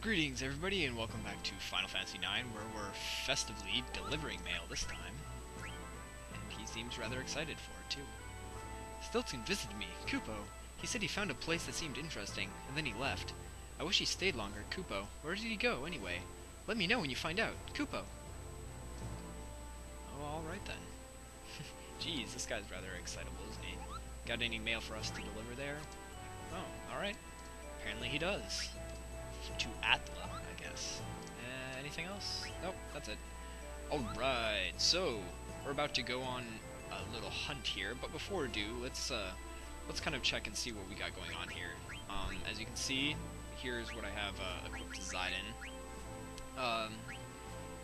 Greetings everybody and welcome back to Final Fantasy IX, where we're festively delivering mail this time. And he seems rather excited for it too. Stilton visited me, Kupo. He said he found a place that seemed interesting, and then he left. I wish he stayed longer, Kupo. Where did he go anyway? Let me know when you find out, Kupo. Oh, alright then. Jeez, this guy's rather excitable, isn't he? Got any mail for us to deliver there? Oh, alright. Apparently he does. To Atla, I guess. Anything else? Nope, that's it. Alright, so we're about to go on a little hunt here, but before we do, let's kind of check and see what we got going on here. As you can see, here's what I have equipped to Zidane.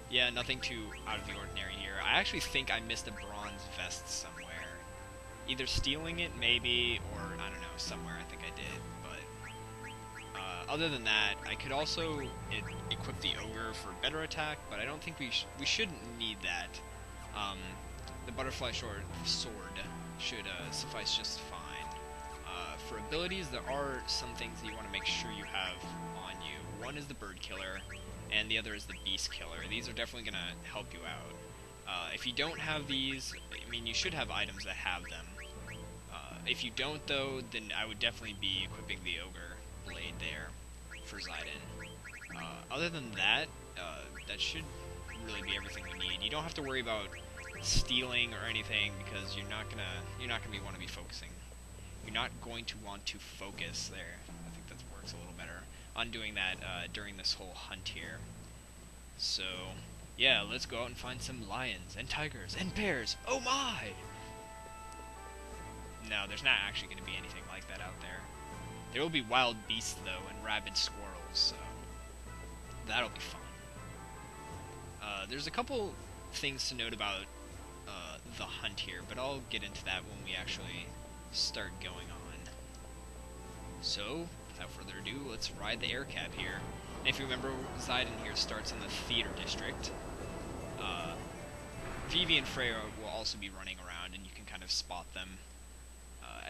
Yeah, nothing too out of the ordinary here. I actually think I missed a bronze vest somewhere. Either stealing it, maybe, or I don't know, somewhere I think I did. Other than that, I could also equip the Ogre for better attack, but I don't think we shouldn't need that. The Butterfly Sword should suffice just fine. For abilities, there are some things that you want to make sure you have on you. One is the Bird Killer, and the other is the Beast Killer. These are definitely going to help you out. If you don't have these, I mean, you should have items that have them. If you don't, though, then I would definitely be equipping the Ogre blade there for Zidane. Other than that, that should really be everything we need. You don't have to worry about stealing or anything because you're not gonna want to be focusing. You're not going to want to focus there. I think that works a little better on doing that during this whole hunt here. So yeah, let's go out and find some lions and tigers and bears. Oh my! No, there's not actually going to be anything like that out there. There will be wild beasts, though, and rabid squirrels, so that'll be fun. There's a couple things to note about the hunt here, but I'll get into that when we actually start going on. So, without further ado, let's ride the air cab here. And if you remember, Zidane here starts in the theater district. Vivi and Freya will also be running around, and you can kind of spot them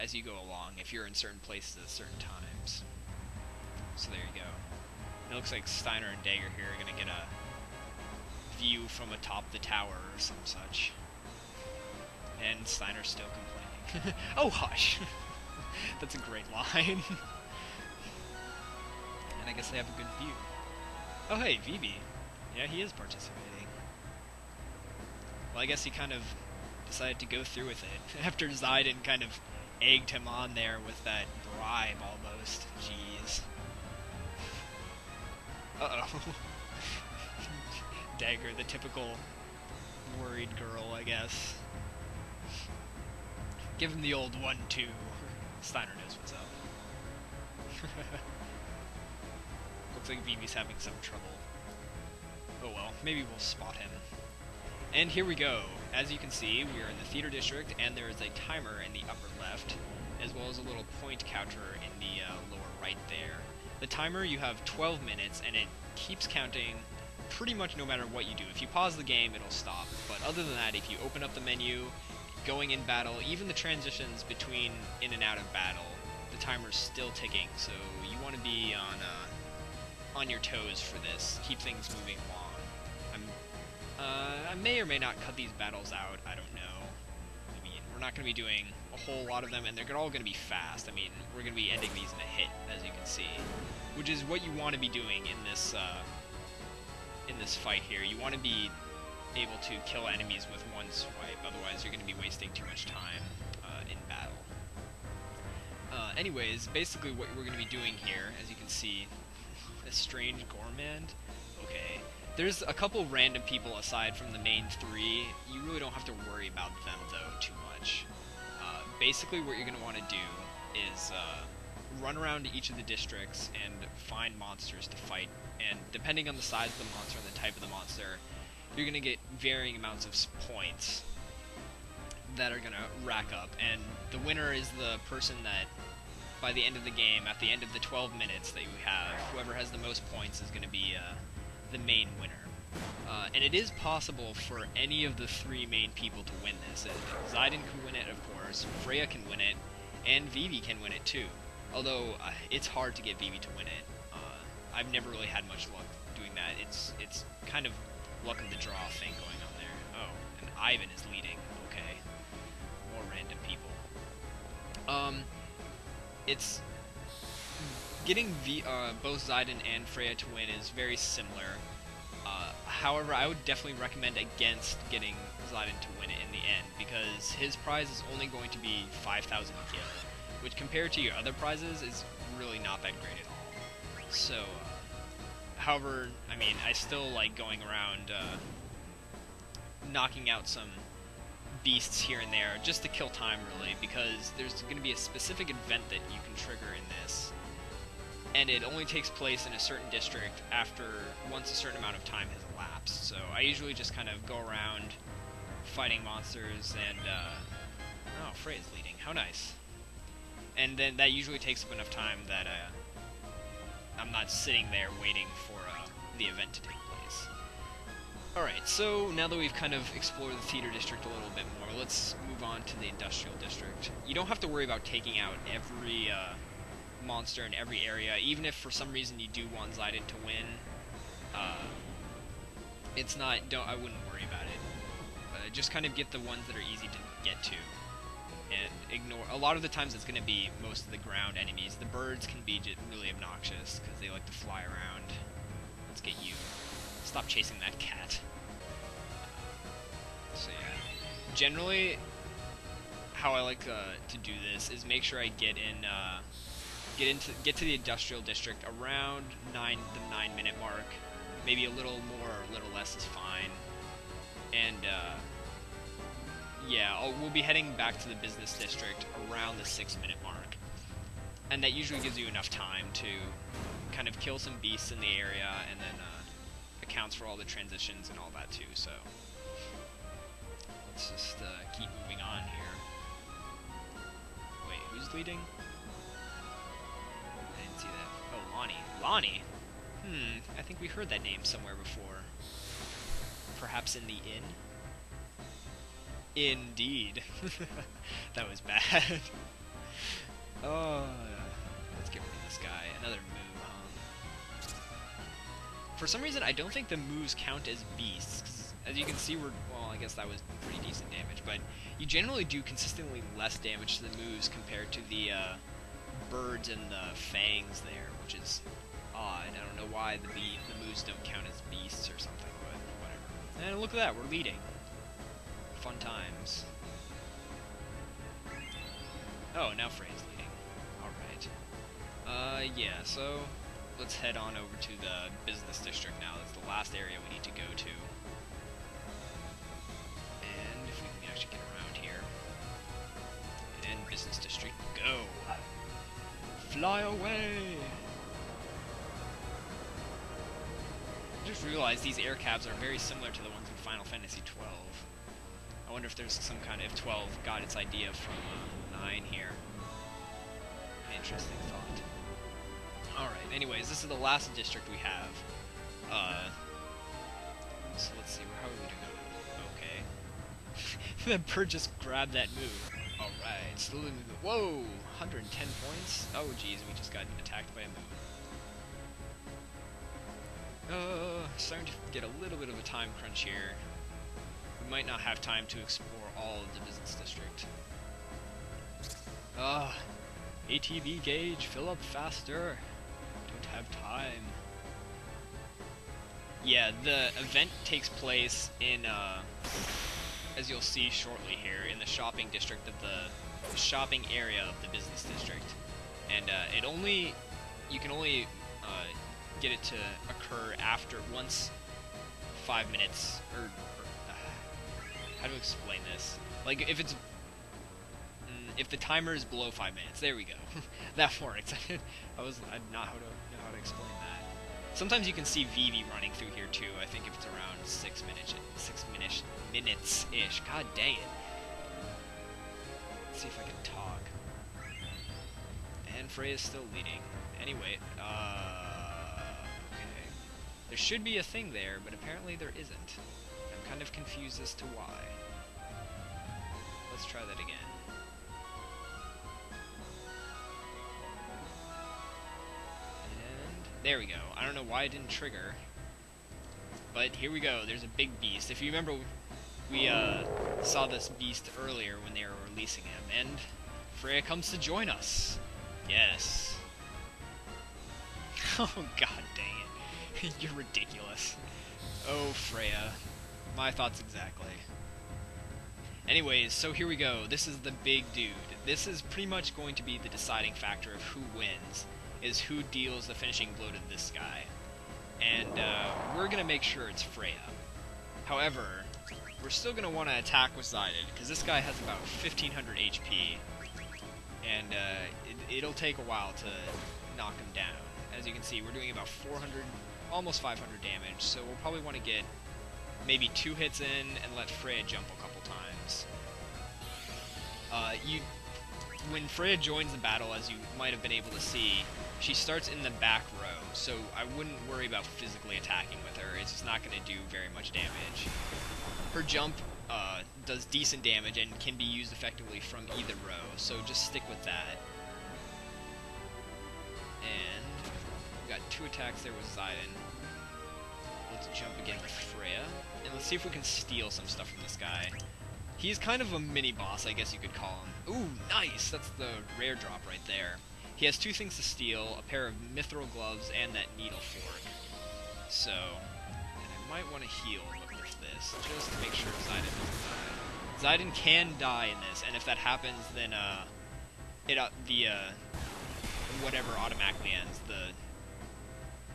as you go along, if you're in certain places at certain times. So there you go. It looks like Steiner and Dagger here are going to get a view from atop the tower or some such. And Steiner's still complaining. Oh, hush! That's a great line. And I guess they have a good view. Oh, hey, Vivi. Yeah, he is participating. Well, I guess he kind of decided to go through with it, after Zidane kind of egged him on there with that bribe, almost. Jeez. Uh-oh. Dagger, the typical worried girl, I guess. Give him the old 1-2. Steiner knows what's up. Looks like Vivi's having some trouble. Oh well, maybe we'll spot him. And here we go. As you can see, we are in the theater district, and there is a timer in the upper left, as well as a little point counter in the lower right there. The timer, you have 12 minutes, and it keeps counting pretty much no matter what you do. If you pause the game, it'll stop. But other than that, if you open up the menu, going in battle, even the transitions between in and out of battle, the timer's still ticking, so you want to be on your toes for this. Keep things moving along. I may or may not cut these battles out, I don't know. I mean, we're not going to be doing a whole lot of them, and they're all going to be fast. I mean, we're going to be ending these in a hit, as you can see. Which is what you want to be doing in this fight here. You want to be able to kill enemies with one swipe, otherwise you're going to be wasting too much time in battle. Anyways, basically what we're going to be doing here, as you can see, a strange gourmand. Okay. There's a couple random people aside from the main three. You really don't have to worry about them, though, too much. Basically, what you're going to want to do is run around to each of the districts and find monsters to fight. And depending on the size of the monster and the type of the monster, you're going to get varying amounts of points that are going to rack up. And the winner is the person that, by the end of the game, at the end of the 12 minutes that you have, whoever has the most points is going to be the main winner. And it is possible for any of the three main people to win this. Zidane can win it, of course, Freya can win it, and Vivi can win it too. Although, it's hard to get Vivi to win it. I've never really had much luck doing that. It's kind of luck of the draw thing going on there. Oh, and Ivan is leading. Okay, more random people. It's getting both Zidane and Freya to win is very similar. However, I would definitely recommend against getting Zidane to win it in the end, because his prize is only going to be 5,000 gil, which compared to your other prizes is really not that great at all. So, however, I mean, I still like going around knocking out some beasts here and there just to kill time, really, because there's going to be a specific event that you can trigger in this, and it only takes place in a certain district after once a certain amount of time has elapsed. So I usually just kind of go around fighting monsters, and oh, Freya's leading. How nice. And then that usually takes up enough time that I'm not sitting there waiting for the event to take place. Alright, so now that we've kind of explored the theater district a little bit more, let's move on to the industrial district. You don't have to worry about taking out every monster in every area, even if for some reason you do want Zidane to win. It's not, I wouldn't worry about it. Just kind of get the ones that are easy to get to, and ignore. A lot of the times it's going to be most of the ground enemies. The birds can be just really obnoxious because they like to fly around. Let's get you. Stop chasing that cat. So yeah, generally, how I like to do this is make sure I get to the industrial district around the 9-minute mark. Maybe a little more or a little less is fine. And yeah, we'll be heading back to the business district around the 6-minute mark, and that usually gives you enough time to kind of kill some beasts in the area, and then accounts for all the transitions and all that too. So let's just keep moving on here. Wait, who's leading? I didn't see that. Oh, Lonnie. Lonnie? I think we heard that name somewhere before. Perhaps in the inn? Indeed. That was bad. Oh, let's get rid of this guy. Another moo, For some reason, I don't think the moos count as beasts, 'cause as you can see, well, I guess that was pretty decent damage, but you generally do consistently less damage to the moos compared to the birds and the fangs there, which is odd. I don't know why the moos don't count as beasts or something, but whatever. And look at that, we're leading. Fun times. Oh, now Frey's leading. Alright. Yeah, so let's head on over to the business district now. That's the last area we need to go to. And if we can actually get around here. And business district, go! Fly away! I just realized these air cabs are very similar to the ones in Final Fantasy XII. I wonder if there's some kind of, if 12 got its idea from 9 here. Interesting thought. Alright, anyways, this is the last district we have. So let's see, how are we doing? Okay. The bird just grabbed that move. Alright, slowly moving. Whoa! 110 points? Oh geez, we just got attacked by a move. Starting to get a little bit of a time crunch here. We might not have time to explore all of the business district. ATV gauge, fill up faster. Don't have time. Yeah, the event takes place in, as you'll see shortly here, in the shopping district of the shopping area of the business district. And you can only get it to occur after once 5 minutes, or how to explain this? Like, if the timer is below 5 minutes, there we go. That works. I did not know how to explain that. Sometimes you can see Vivi running through here too. I think if it's around 6 minutes-ish. God dang it. Let's see if I can talk. And Freya's still leading. Anyway, okay. There should be a thing there, but apparently there isn't. I'm kind of confused as to why. Let's try that again. And There we go. I don't know why it didn't trigger. But here we go. There's a big beast. If you remember, we saw this beast earlier when they were releasing him. And Freya comes to join us. Yes. Oh, god dang it. You're ridiculous. Oh, Freya. My thoughts exactly. Anyways, so here we go. This is the big dude. This is pretty much going to be the deciding factor of who wins, is who deals the finishing blow to this guy. And we're going to make sure it's Freya. However, we're still going to want to attack with Zidane, because this guy has about 1500 HP. And it'll take a while to knock him down. As you can see, we're doing about 400, almost 500 damage, so we'll probably want to get maybe 2 hits in and let Freya jump a couple times. When Freya joins the battle, as you might have been able to see, she starts in the back row, so I wouldn't worry about physically attacking with her. It's just not going to do very much damage. Her jump does decent damage and can be used effectively from either row, so just stick with that. And we got 2 attacks there with Zidane. Let's jump again with Freya, and let's see if we can steal some stuff from this guy. He's kind of a mini-boss, I guess you could call him. Ooh, nice! That's the rare drop right there. He has 2 things to steal, a pair of mithril gloves and that needle fork. So, and I might want to heal with this, just to make sure Zidane doesn't die. Zidane can die in this, and if that happens, then whatever automatically ends,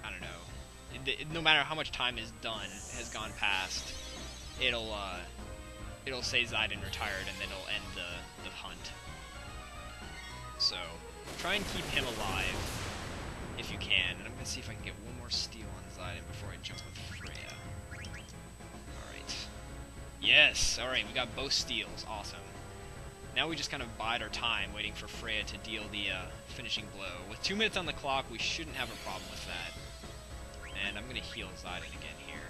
I don't know, no matter how much time is done, has gone past, it'll say Zidane retired, and then it'll end the hunt. So, try and keep him alive, if you can, and I'm going to see if I can get one more steal on Zidane before I jump with Freya. Alright. Yes! Alright, we got both steals. Awesome. Now we just kind of bide our time, waiting for Freya to deal the finishing blow. With 2 minutes on the clock, we shouldn't have a problem with that. And I'm going to heal Zidane again here,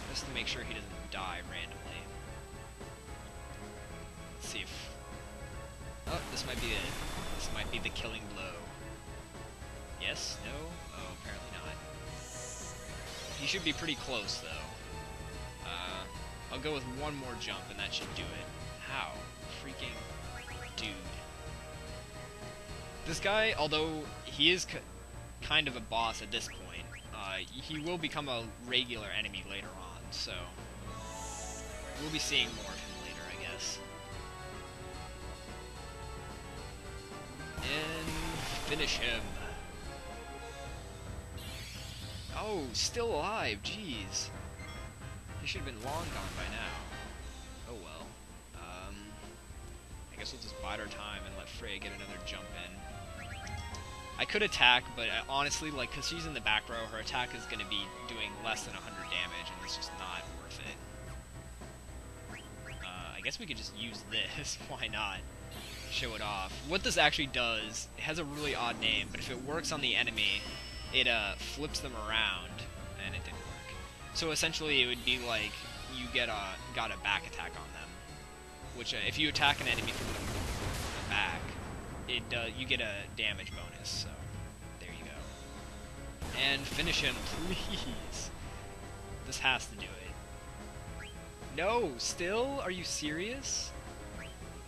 just to make sure he doesn't die randomly. Let's see if... Oh, this might be it. This might be the killing blow. Yes? No? Oh, apparently not. He should be pretty close, though. I'll go with one more jump, and that should do it. How? Freaking dude. This guy, although he is kind of a boss at this point, he will become a regular enemy later on, so we'll be seeing more of him later, I guess. And finish him. Oh, still alive, jeez. He should have been long gone by now. Oh well. I guess we'll just bide our time and let Freya get another jump in. I could attack, but honestly, like, because she's in the back row, her attack is going to be doing less than 100 damage, and it's just not worth it. I guess we could just use this. Why not? Show it off. What this actually does, it has a really odd name, but if it works on the enemy, it flips them around, and it didn't work. So essentially, it would be like you got a back attack on them, which if you attack an enemy from the back, you get a damage bonus. So there you go. And finish him, please. This has to do it. No, still? Are you serious?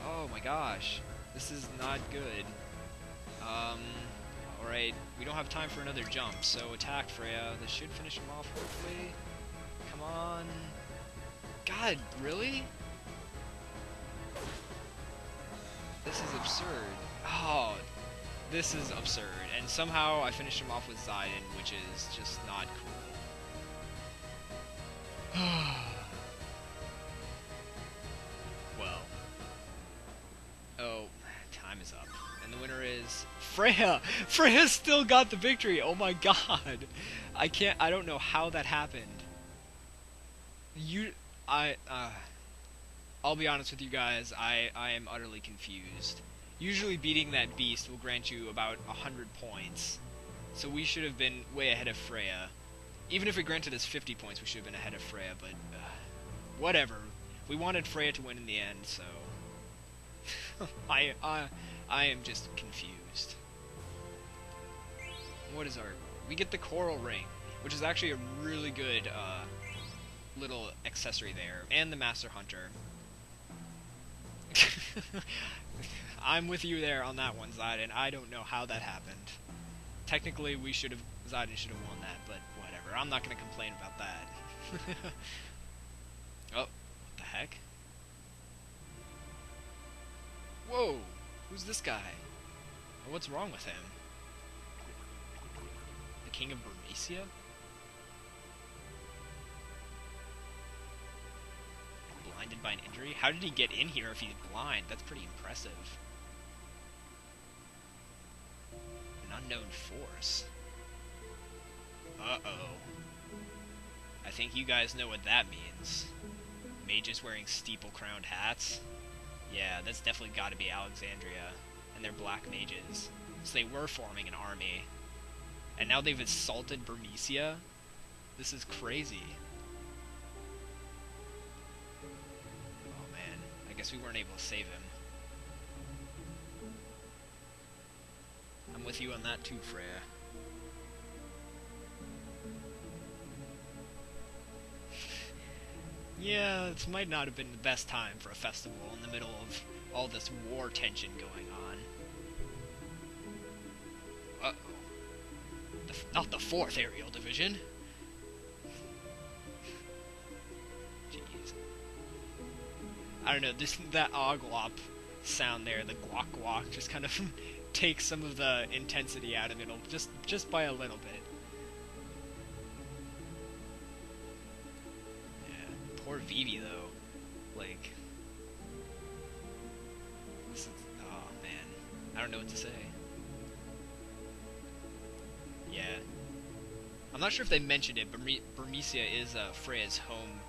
Oh my gosh, this is not good. Alright, we don't have time for another jump, so attack Freya. This should finish him off, hopefully. Come on. God, really? This is absurd. Oh, this is absurd. And somehow I finished him off with Zidane, which is just not cool. Well. Oh, time is up. And the winner is Freya! Freya still got the victory! Oh my god! I don't know how that happened. I'll be honest with you guys, I am utterly confused. Usually beating that beast will grant you about 100 points. So we should have been way ahead of Freya. Even if it granted us 50 points, we should have been ahead of Freya, but whatever. We wanted Freya to win in the end, so I am just confused. What is our We get the coral ring, which is actually a really good little accessory there, and the Master Hunter. I'm with you there on that one, Zidane. I don't know how that happened. Technically, Zidane should have won that, but whatever. I'm not going to complain about that. Oh, what the heck? Whoa, who's this guy? What's wrong with him? The King of Burmecia? Blinded by an injury? How did he get in here if he's blind? That's pretty impressive. An unknown force. Uh-oh. I think you guys know what that means. Mages wearing steeple-crowned hats? Yeah, that's definitely got to be Alexandria. And they're black mages. So they were forming an army. And now they've assaulted Burmecia? This is crazy. Oh man, I guess we weren't able to save him. I'm with you on that too, Freya. Yeah, this might not have been the best time for a festival in the middle of all this war tension going on. Uh-oh. Not the 4th Aerial Division. Jeez. I don't know, that oglop sound there, the guac guac, just kind of takes some of the intensity out of it, just by a little bit. Poor Vivi, though. Like, this is, oh man, I don't know what to say. Yeah, I'm not sure if they mentioned it, but Burmecia is Freya's home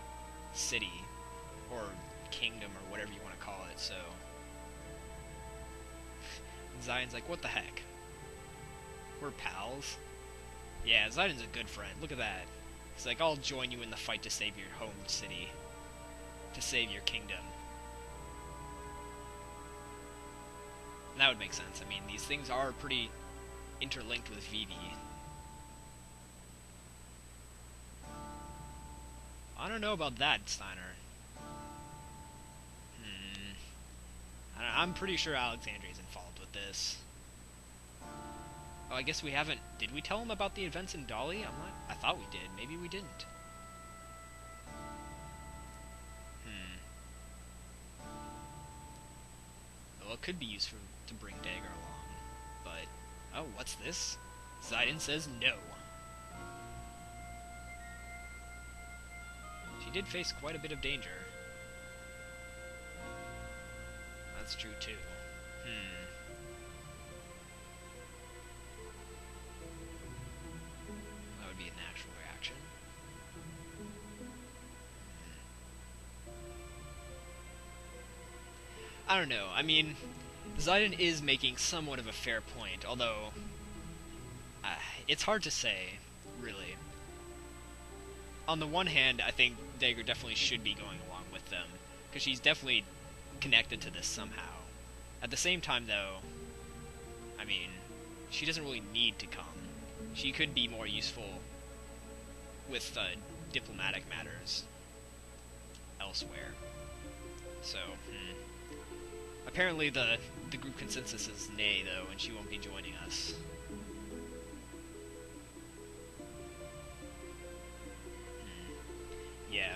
city, or kingdom, or whatever you want to call it. So, Zidane's like, what the heck? We're pals. Yeah, Zidane's a good friend. Look at that. He's like, I'll join you in the fight to save your home city. To save your kingdom. And that would make sense. I mean, these things are pretty interlinked with Vivi. I don't know about that, Steiner. I'm pretty sure Alexandria's involved with this. Oh, I guess we haven't... Did we tell him about the events in Dali? I thought we did. Maybe we didn't. Well, it could be useful to bring Dagger along. But... Oh, what's this? Zidane says no. She did face quite a bit of danger. That's true, too. That would be a natural reaction. I don't know. I mean, Zidane is making somewhat of a fair point, although it's hard to say, really. On the one hand, I think Dagger definitely should be going along with them, because she's definitely connected to this somehow. At the same time, though, I mean, she doesn't really need to come. She could be more useful with diplomatic matters elsewhere. So, apparently the group consensus is nay, though, and she won't be joining us. Yeah.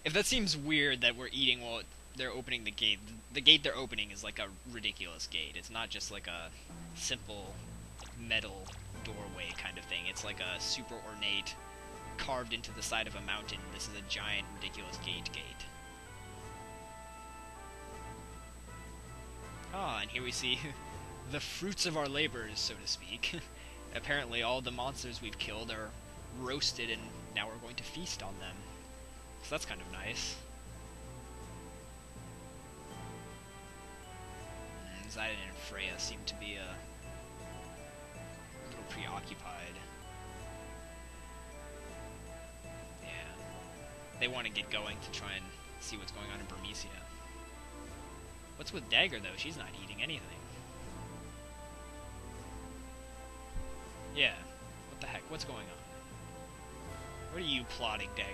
If that seems weird that we're eating while they're opening the gate they're opening is like a ridiculous gate. It's not just like a simple metal doorway kind of thing. It's like a super ornate, carved into the side of a mountain. This is a giant, ridiculous gate. Ah, and here we see the fruits of our labors, so to speak. Apparently all the monsters we've killed are roasted, and now we're going to feast on them. So that's kind of nice. Zidane and Freya seem to be a little preoccupied. Yeah. They want to get going to try and see what's going on in Burmecia. What's with Dagger, though? She's not eating anything. Yeah. What the heck? What's going on? What are you plotting, Dagger?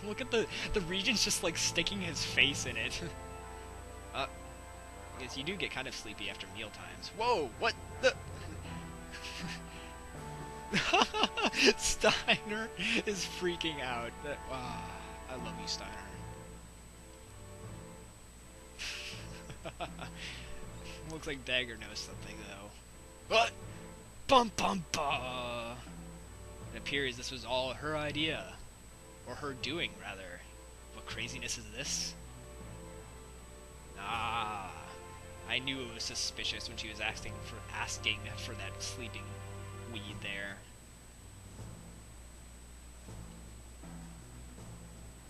Look at the Regent's just like sticking his face in it. Because you do get kind of sleepy after meal times. Whoa! What the? Steiner is freaking out. I love you, Steiner. Looks like Dagger knows something though. What? Bum bum bum. It appears this was all her idea. Or her doing, rather. What craziness is this? Ah, I knew it was suspicious when she was asking for that sleeping weed there.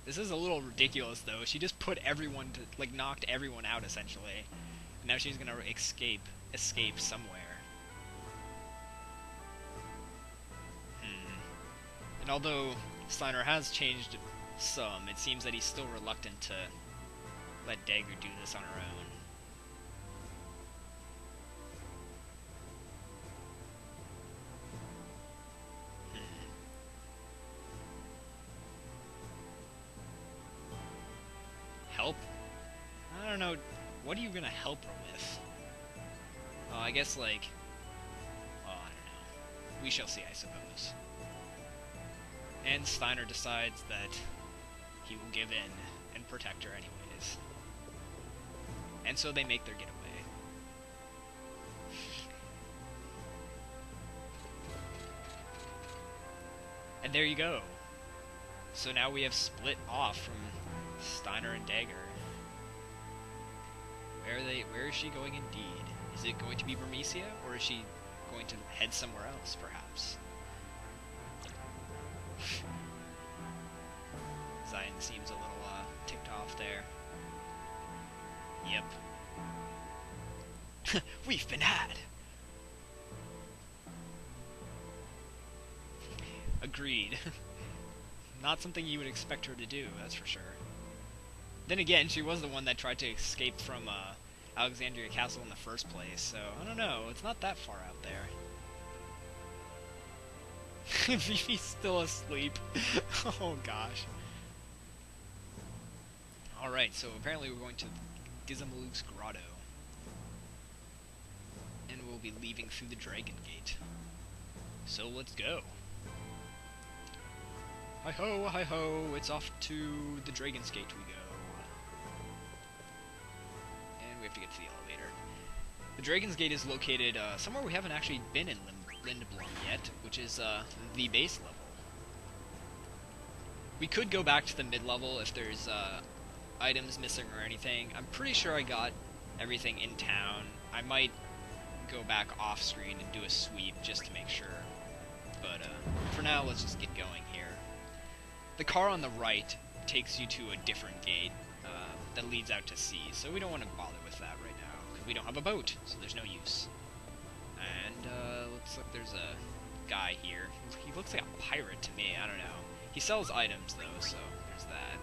This is a little ridiculous, though. She just put everyone to, like, knocked everyone out, essentially. And now she's gonna escape somewhere. And although Steiner has changed some, it seems that he's still reluctant to let Dagger do this on her own. Help? I don't know. What are you gonna help her with? I guess, like... Oh, I don't know. We shall see, I suppose. And Steiner decides that he will give in and protect her anyways. And so they make their getaway. And there you go. So now we have split off from Steiner and Dagger. Where is she going indeed? Is it going to be Bermesia, or is she going to head somewhere else, perhaps? Zidane seems a little ticked off there. Yep. We've been had! Agreed. Not something you would expect her to do, that's for sure. Then again, she was the one that tried to escape from Alexandria Castle in the first place, so I don't know, it's not that far out there. Vivi's still asleep. Oh gosh. Alright, so apparently we're going to Gizamalook's Grotto. And we'll be leaving through the Dragon Gate. So let's go. Hi-ho, hi-ho, it's off to the Dragon's Gate we go. And we have to get to the elevator. The Dragon's Gate is located somewhere we haven't actually been in Lindblum yet, which is the base level. We could go back to the mid-level if there's items missing or anything. I'm pretty sure I got everything in town. I might go back off-screen and do a sweep just to make sure. But for now, let's just get going here. The car on the right takes you to a different gate that leads out to sea, so we don't want to bother with that right now, because we don't have a boat, so there's no use. And looks like there's a guy here. He looks like a pirate to me, I don't know. He sells items, though, so there's that.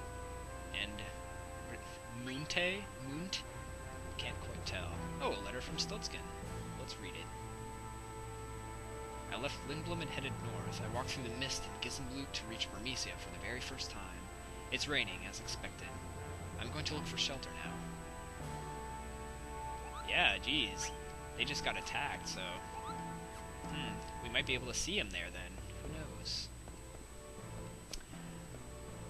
And Munt? Can't quite tell. Oh, a letter from Stutzkin. Let's read it. I left Lindblum and headed north. I walked through the mist in Gizamalook to reach Bermesia for the very first time. It's raining, as expected. I'm going to look for shelter now. Yeah, geez. They just got attacked, so... we might be able to see him there, then. Who knows?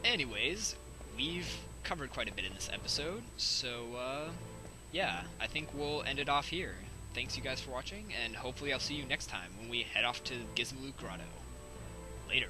Anyways, we've covered quite a bit in this episode, so, yeah, I think we'll end it off here. Thanks you guys for watching, and hopefully I'll see you next time when we head off to Gizamalook Grotto. Later.